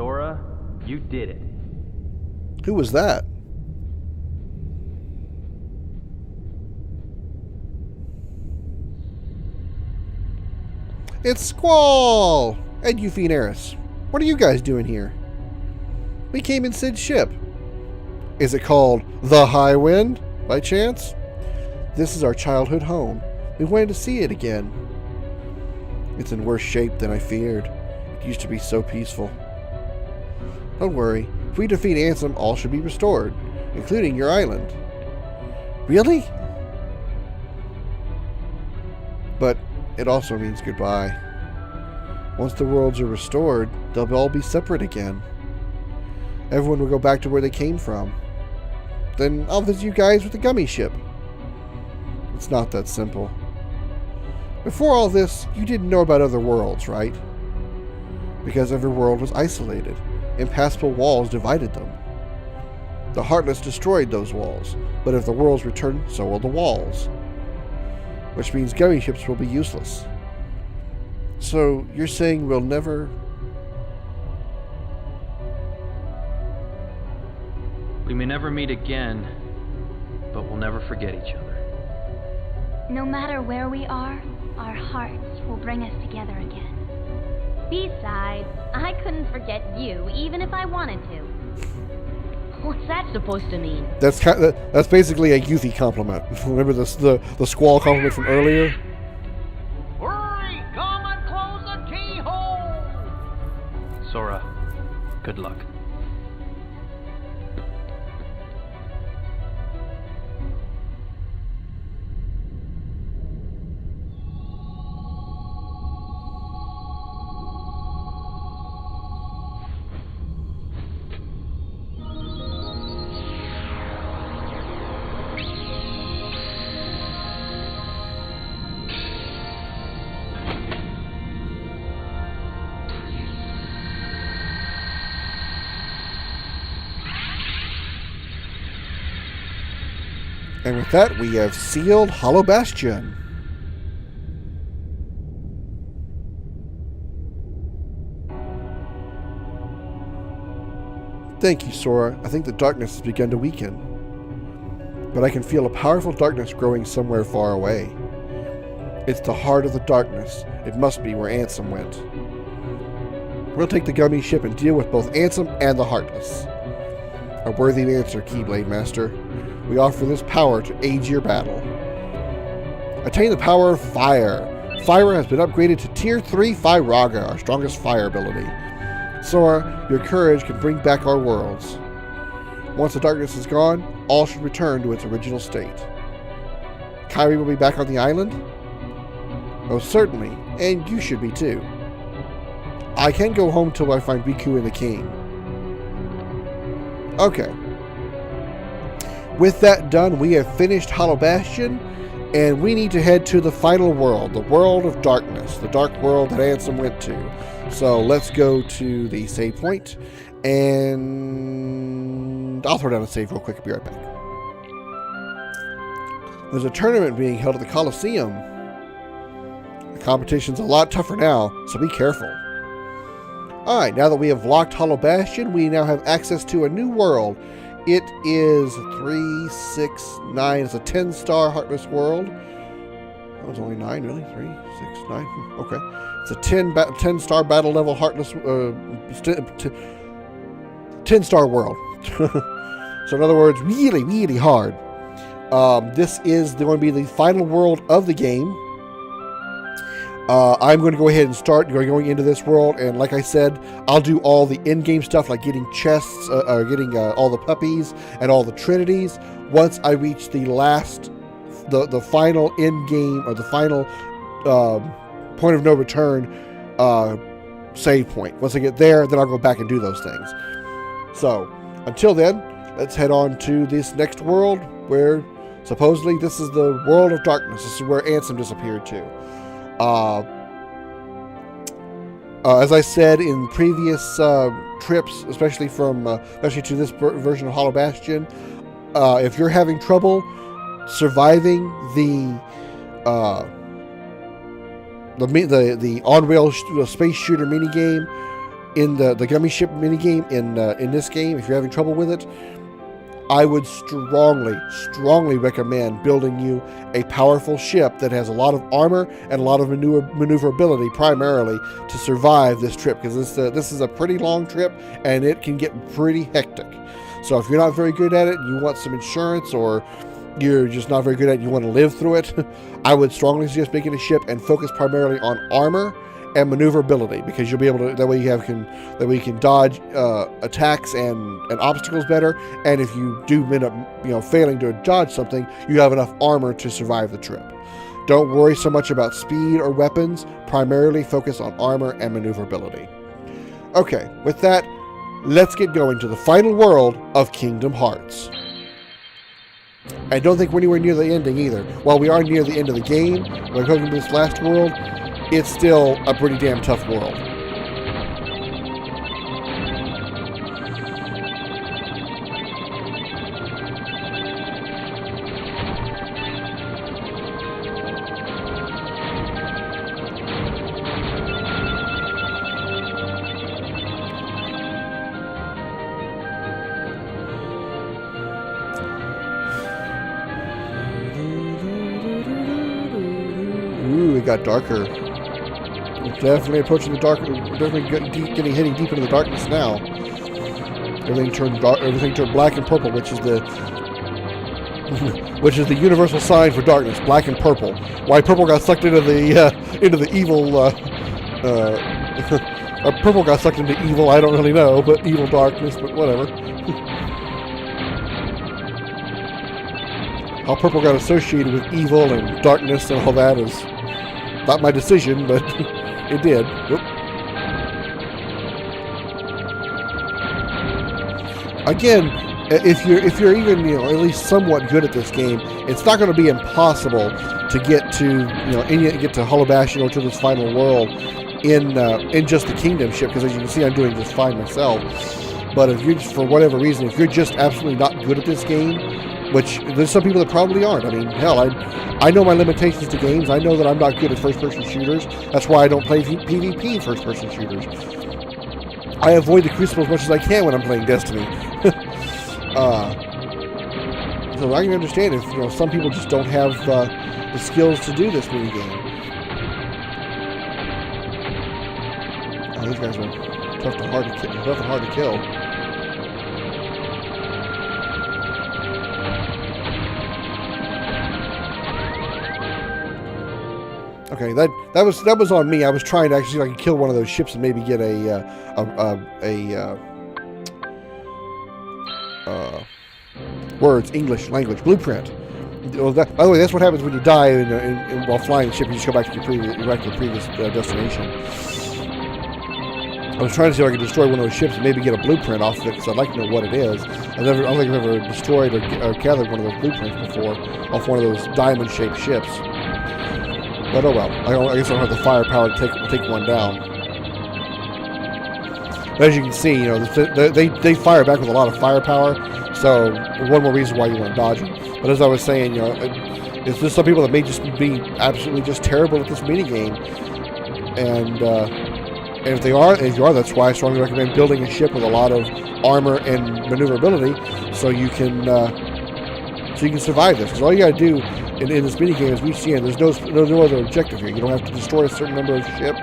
Sora, you did it. Who was that? It's Squall! And Yuffie and Eris. What are you guys doing here? We came in Sid's ship. Is it called the High Wind, by chance? This is our childhood home. We wanted to see it again. It's in worse shape than I feared. It used to be so peaceful. Don't worry. If we defeat Ansem, all should be restored, including your island. Really? But it also means goodbye. Once the worlds are restored, they'll all be separate again. Everyone will go back to where they came from. Then I'll visit you guys with the gummy ship. It's not that simple. Before all this, you didn't know about other worlds, right? Because every world was isolated. Impassable walls divided them. The Heartless destroyed those walls, but if the worlds return, so will the walls. Which means gummy ships will be useless. So, you're saying we'll never... We may never meet again, but we'll never forget each other. No matter where we are, our hearts will bring us together again. Besides, I couldn't forget you, even if I wanted to. What's that supposed to mean? That's basically a Yuffie compliment. Remember the Squall compliment from earlier? Hurry! Come and close the keyhole! Sora, good luck. And with that, we have sealed Hollow Bastion. Thank you, Sora. I think the darkness has begun to weaken. But I can feel a powerful darkness growing somewhere far away. It's the heart of the darkness. It must be where Ansem went. We'll take the gummy ship and deal with both Ansem and the Heartless. A worthy answer, Keyblade Master. We offer this power to aid your battle. Attain the power of Fire. Fire has been upgraded to Tier 3 Firaga, our strongest fire ability. Sora, your courage can bring back our worlds. Once the darkness is gone, all should return to its original state. Kairi will be back on the island? Most certainly, and you should be too. I can't go home till I find Riku and the King. Okay. With that done, we have finished Hollow Bastion, and we need to head to the final world, the world of darkness, the dark world that Ansem went to. So let's go to the save point, and I'll throw down a save real quick and be right back. There's a tournament being held at the Coliseum. The competition's a lot tougher now, so be careful. Alright, now that we have locked Hollow Bastion, we now have access to a new world. It is 3, 6, 9. It's a 10-star Heartless world. That was only 9, really? 3, 6, 9. Okay. It's a 10-star battle level Heartless 10-star world. So in other words, really, really hard. This is going to be the final world of the game. I'm going to go ahead and start going into this world, and like I said, I'll do all the in-game stuff like getting chests, getting all the puppies and all the trinities once I reach the last, the final in-game, or the final point of no return save point. Once I get there, then I'll go back and do those things. So, until then, let's head on to this next world where supposedly this is the world of darkness. This is where Ansem disappeared to. As I said in previous trips, especially to this version of Hollow Bastion, if you're having trouble surviving the on-rail space shooter minigame, in the gummy ship minigame in this game, if you're having trouble with it, I would strongly recommend building you a powerful ship that has a lot of armor and a lot of maneuverability, primarily to survive this trip, because this is a pretty long trip and it can get pretty hectic. So if you're not very good at it, you want some insurance, or you're just not very good at it, you want to live through it, I would strongly suggest making a ship and focus primarily on armor and maneuverability, because you'll be able to, that way you can dodge attacks and obstacles better, and if you do end up failing to dodge something, you have enough armor to survive the trip. Don't worry so much about speed or weapons, primarily focus on armor and maneuverability. Okay, with that, let's get going to the final world of Kingdom Hearts. I don't think we're anywhere near the ending either. While we are near the end of the game, when going to this last world, it's still a pretty damn tough world. Ooh, it got darker. We're definitely approaching the dark. We're definitely heading deep into the darkness now. Everything turned black and purple, which is the universal sign for darkness. Black and purple. Why purple got sucked into the evil? Purple got sucked into evil. I don't really know, but evil darkness. But whatever. How purple got associated with evil and darkness and all that is not my decision, but it did. Whoop. Again, if you're even at least somewhat good at this game, it's not going to be impossible to get to get to Hullabash, to this final world in just the Kingdom ship, because as you can see, I'm doing just fine myself. But if you're for whatever reason, if you're just absolutely not good at this game, which there's some people that probably aren't. I mean, hell, I know my limitations to games. I know that I'm not good at first-person shooters. That's why I don't play PvP first-person shooters. I avoid the Crucible as much as I can when I'm playing Destiny. So I can understand if some people just don't have the skills to do this minigame. Oh, these guys are tough and hard to kill. Okay, that was on me. I was trying to actually see if I could kill one of those ships and maybe get a English language blueprint. Well, by the way, that's what happens when you die while flying a ship. You just go back to your previous destination. I was trying to see if I could destroy one of those ships and maybe get a blueprint off of it, because I'd like to know what it is. I don't think I've ever destroyed or gathered one of those blueprints before off one of those diamond-shaped ships. But oh well, I guess I don't have the firepower to take one down. But as you can see, they fire back with a lot of firepower, so one more reason why you want to dodge them. But as I was saying, it's just some people that may just be absolutely just terrible at this minigame, and if you are, that's why I strongly recommend building a ship with a lot of armor and maneuverability, so you can survive this. Because all you got to do in this minigame is reach the end. There's no other objective here. You don't have to destroy a certain number of ships,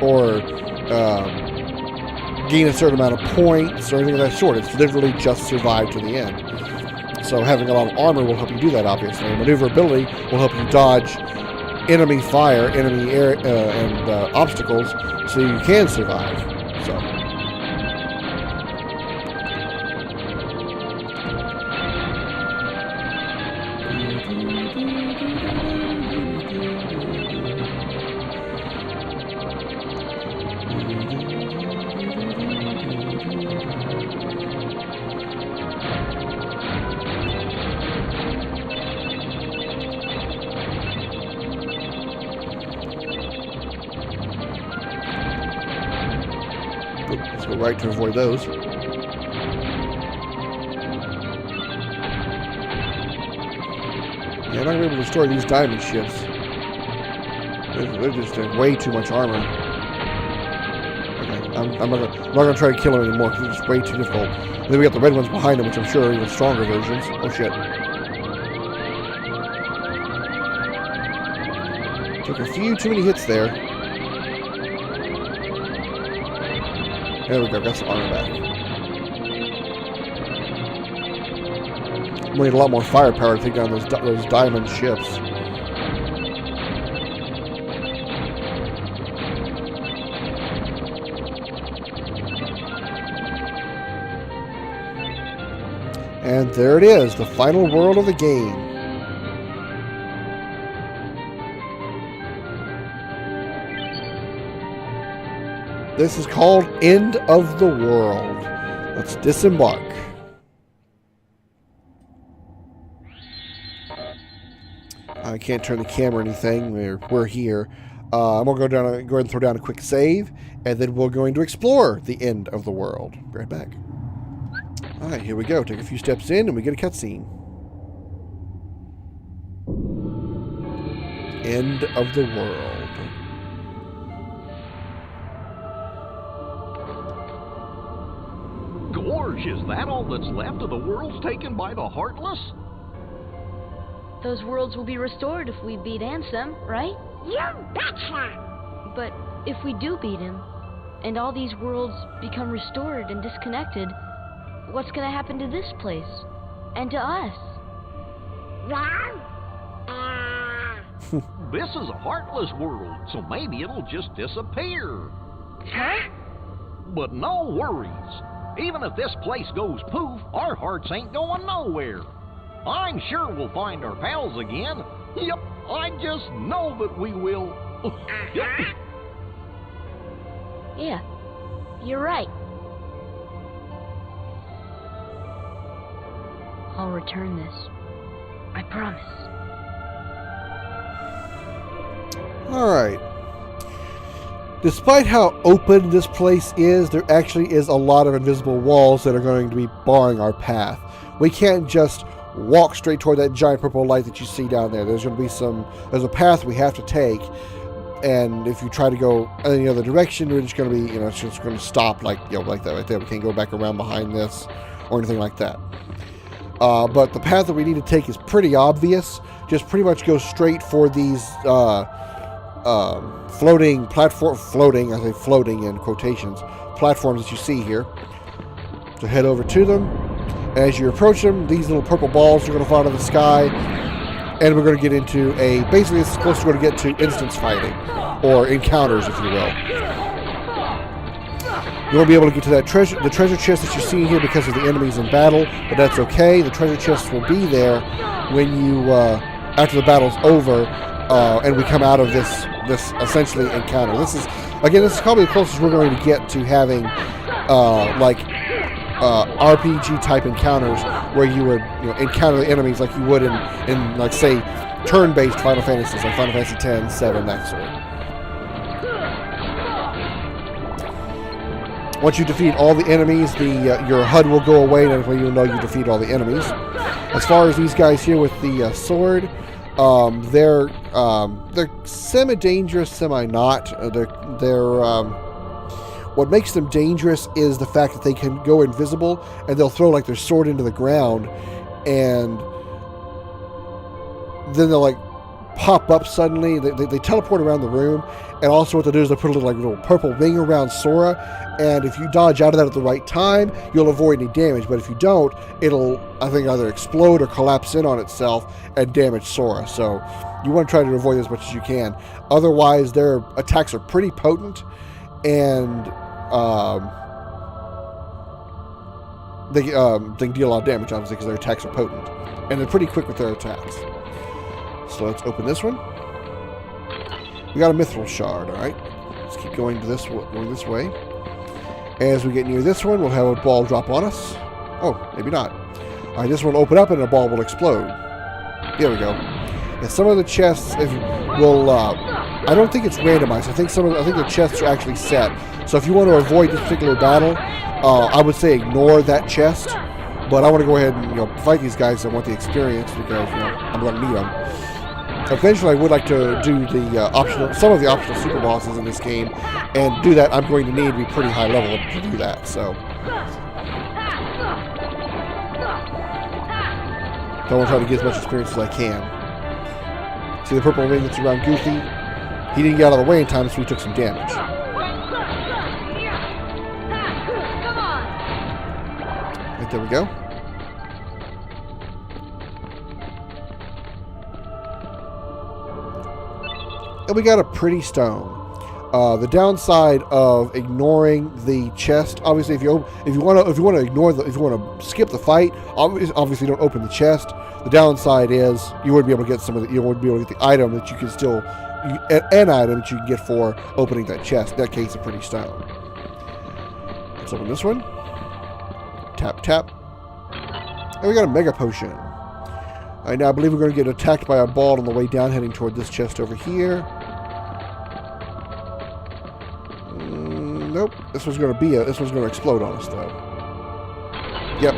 or gain a certain amount of points or anything of that sort. It's literally just survive to the end. So having a lot of armor will help you do that, obviously. And maneuverability will help you dodge enemy fire, enemy air, and obstacles, so you can survive. So. Let's go right to avoid those. Yeah, I'm not going to be able to destroy these diamond ships. They're just way too much armor. I'm not gonna try to kill him anymore because it's just way too difficult. And then we got the red ones behind him, which I'm sure are even stronger versions. Oh shit. Took a few too many hits there. There we go, got some armor back. We need a lot more firepower to take down those diamond ships. And there it is, the final world of the game. This is called End of the World. Let's disembark. I can't turn the camera or anything. We're here. I'm going to go ahead and throw down a quick save, and then we're going to explore the end of the world. Be right back. Alright, here we go. Take a few steps in, and we get a cutscene. End of the world. Gorge, is that all that's left of the worlds taken by the Heartless? Those worlds will be restored if we beat Ansem, right? You betcha! But if we do beat him, and all these worlds become restored and disconnected, what's gonna happen to this place? And to us? Well, This is a Heartless world, so maybe it'll just disappear. huh? But no worries. Even if this place goes poof, our hearts ain't going nowhere. I'm sure we'll find our pals again. Yep, I just know that we will. Yep. Yeah, you're right. I'll return this. I promise. Alright. Despite how open this place is, there actually is a lot of invisible walls that are going to be barring our path. We can't just walk straight toward that giant purple light that you see down there. There's going to be there's a path we have to take, and if you try to go any other direction, we're just going to be, it's just going to stop like that right there. We can't go back around behind this or anything like that. But the path that we need to take is pretty obvious. Just pretty much go straight for these floating I say floating in quotations, platforms that you see here. So head over to them. As you approach them, these little purple balls are going to fall out of the sky, and we're going to get into basically it's close to going to get to instance fighting, or encounters, if you will. You won't be able to get to the treasure chest that you see here because of the enemies in battle, but that's okay. The treasure chest will be there when you, after the battle's over, and we come out of this essentially encounter. This is probably the closest we're going to get to having RPG type encounters where you would encounter the enemies like you would in like say turn-based Final Fantasies like Final Fantasy X, 7, that sort. Once you defeat all the enemies, your HUD will go away, and that way you'll know you defeat all the enemies. As far as these guys here with the sword, they're semi-dangerous, semi-not. What makes them dangerous is the fact that they can go invisible, and they'll throw like their sword into the ground, and then they'll pop up suddenly. They teleport around the room, and also what they'll do is they'll put a little purple ring around Sora, and if you dodge out of that at the right time, you'll avoid any damage. But if you don't, it'll either explode or collapse in on itself and damage Sora. So you want to try to avoid it as much as you can. Otherwise, their attacks are pretty potent, and they can deal a lot of damage, obviously, because their attacks are potent, and they're pretty quick with their attacks. So let's open this one. We got a mithril shard. All right, let's keep going this way. As we get near this one, we'll have a ball drop on us. Oh, maybe not. All right, this one will open up and a ball will explode. There we go. And some of the chests will. I don't think it's randomized. I think the chests are actually set. So if you want to avoid this particular battle, I would say ignore that chest. But I want to go ahead and fight these guys. I want the experience because I'm going to need them. Eventually, I would like to do the some of the optional super bosses in this game, and to do that, I'm going to need to be pretty high level to do that. So, I want to try to get as much experience as I can. See the purple ring that's around Goofy? He didn't get out of the way in time, so he took some damage. Right, there we go. And we got a pretty stone. The downside of ignoring the chest, obviously, if you want to skip the fight, obviously don't open the chest. The downside is you wouldn't be able to get you wouldn't be able to get the item that you can still, an item that you can get for opening that chest. In that case, a pretty stone. Let's open this one. Tap tap, and we got a mega potion. All right, now I believe we're going to get attacked by a ball on the way down, heading toward this chest over here. Nope. This one's going to explode on us, though. Yep.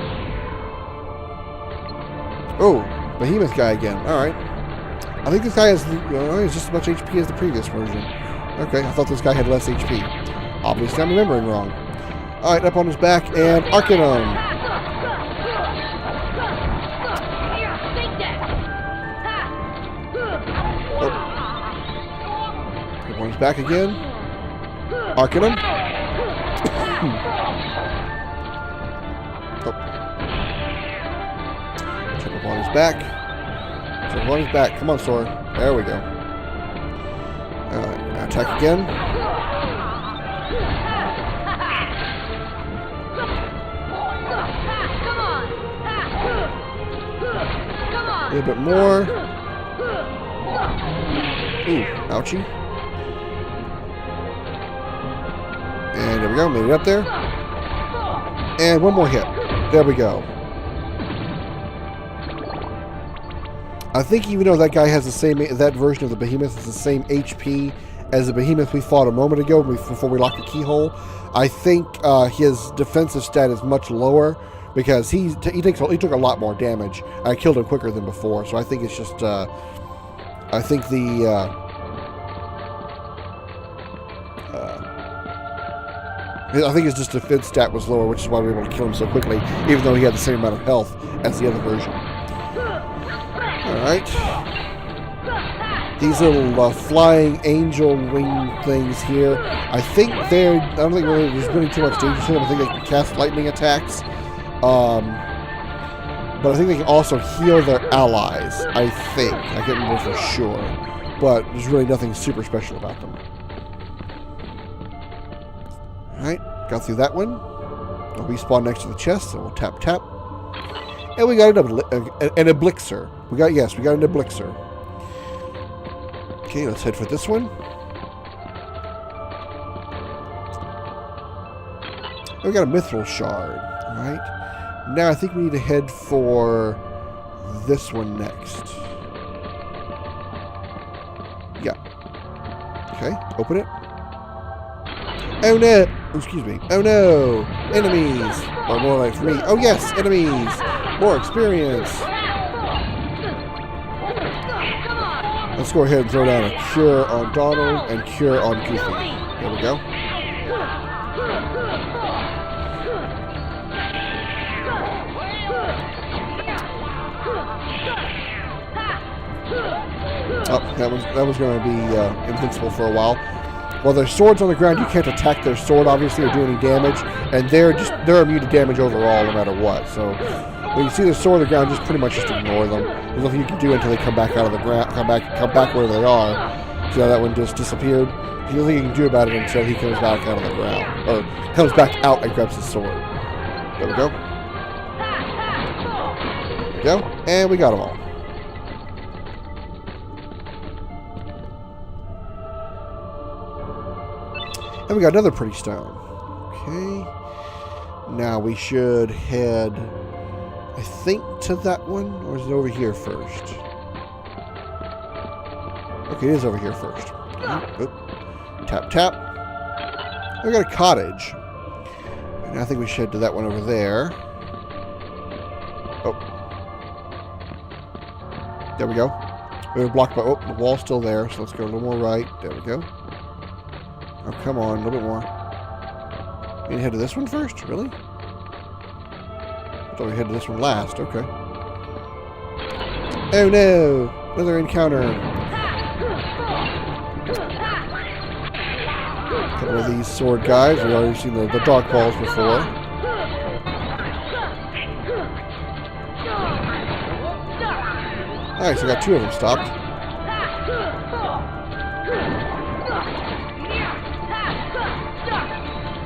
Oh, Behemoth guy again. All right. I think this guy has just as much HP as the previous version. Okay, I thought this guy had less HP. Obviously, I'm remembering wrong. All right, up on his back and arcing him. Oh. Up on his back again. Arcing him. Oh. Check up on his back. Check up on his back. Come on, Sora. There we go. Alright, now attack again. A little bit more. Ooh, ouchie. And there we go, made it up there. And one more hit. There we go. I think even though that guy has the same, that version of the Behemoth is the same HP as the Behemoth we fought a moment ago before we locked the keyhole, I think his defensive stat is much lower because he took a lot more damage. I killed him quicker than before, so I think it's just I think his just defense stat was lower, which is why we were able to kill him so quickly, even though he had the same amount of health as the other version. Alright. These little flying angel wing things here, I don't think really there's really too much danger to them. I think they can cast lightning attacks. But I think they can also heal their allies, I think. I can't remember for sure. But there's really nothing super special about them. Alright, got through that one. We'll respawn next to the chest, so we'll tap tap. And we got an Elixir. We got an Elixir. Okay, let's head for this one. And we got a Mithril Shard. Alright. Now I think we need to head for this one next. Yeah. Okay, open it. Oh no! Excuse me. Oh no! Enemies! Or more like for me. Oh yes! Enemies! More experience! Let's go ahead and throw down a Cure on Donald and Cure on Goofy. There we go. Oh, that was going to be invincible for a while. Well, there's swords on the ground. You can't attack their sword, obviously, or do any damage, and they're immune to damage overall, no matter what. So when you see the sword on the ground, just pretty much just ignore them. There's nothing you can do until they come back out of the ground, come back where they are. See how that one just disappeared? There's nothing you can do about it until he comes back out of the ground, or comes back out and grabs his sword. There we go. There we go, and we got them all. And we got another pretty stone. Okay. Now we should head, I think, to that one. Or is it over here first? Okay, it is over here first. Oh. Tap, tap. And we got a cottage. And I think we should head to that one over there. Oh. There we go. We were blocked by... Oh, the wall's still there, so let's go a little more right. There we go. Oh, come on, a little bit more. We need to head to this one first? Really? I thought we head to this one last. Okay. Oh no! Another encounter. A couple of these sword guys. We've already seen the dark balls before. Alright, so I got 2 of them stopped.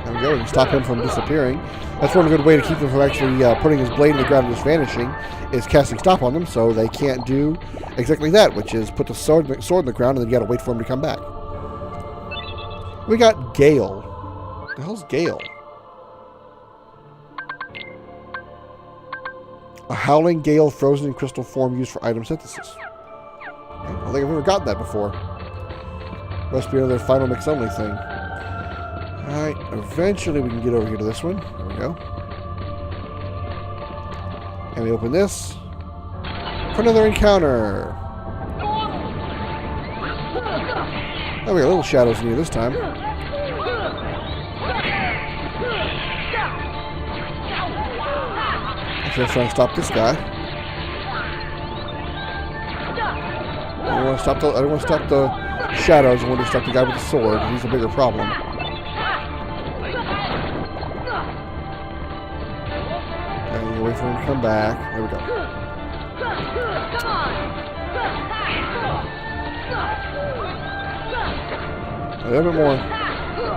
There we go. We can stop him from disappearing. That's one good way to keep him from actually putting his blade in the ground and just vanishing, is casting stop on them so they can't do exactly that, which is put the sword in the ground and then you gotta wait for him to come back. We got Gale. What the hell's Gale? A howling gale frozen in crystal form used for item synthesis. I don't think I've ever gotten that before. Must be another final mix only thing. Alright, eventually we can get over here to this one. There we go. And we open this for another encounter. Oh, we got little shadows in here this time. Actually, let's try and stop this guy. I don't want to stop the shadows. I want to stop the guy with the sword. He's a bigger problem. And wait for him to come back. There we go. A little bit more.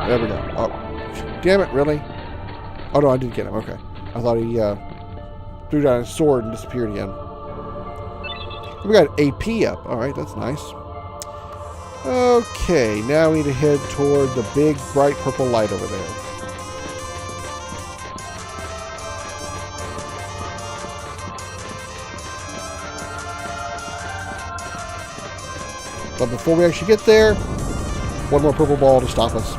There we go. Oh, damn it! Really? Oh no, I did get him. Okay, I thought he threw down his sword and disappeared again. We got AP up. All right, that's nice. Okay, now we need to head toward the big, bright purple light over there. But before we actually get there, one more purple ball to stop us.